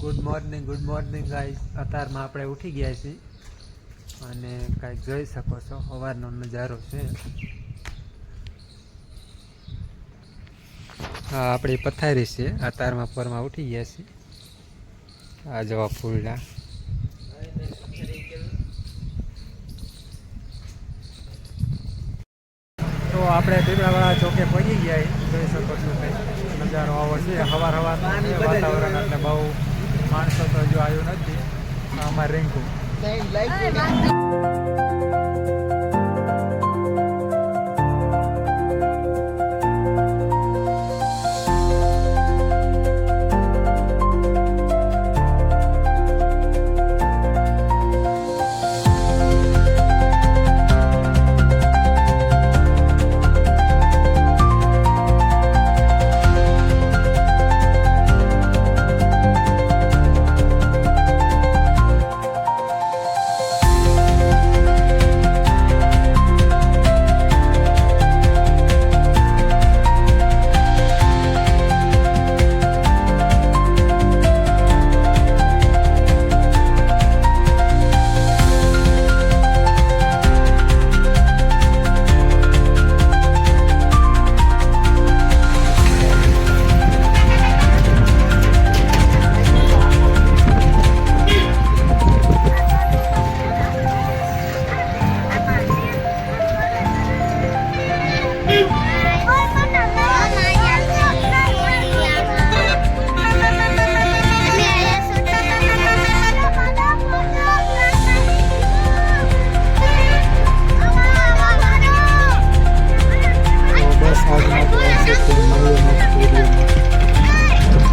Good morning guys. અત્યારમાં આપણે ઉઠી ગયા છીએ અને કાંઈક જોઈ શકો છો સવારનો નજારો છે. હા, આપણી પથારી છે. અત્યારમાં પરમાં ઉઠી ગયા છીએ. આ જવા ફૂલડા તો આપણે પીપળાવાળા ચોકે પહોંચી ગયા. જોઈ શકો છો કંઈક નજારો આવો છે. સવારનું વાતાવરણ એટલે બહુ માણસો તો હજુ આવ્યું નથી. અમારે રીંકુ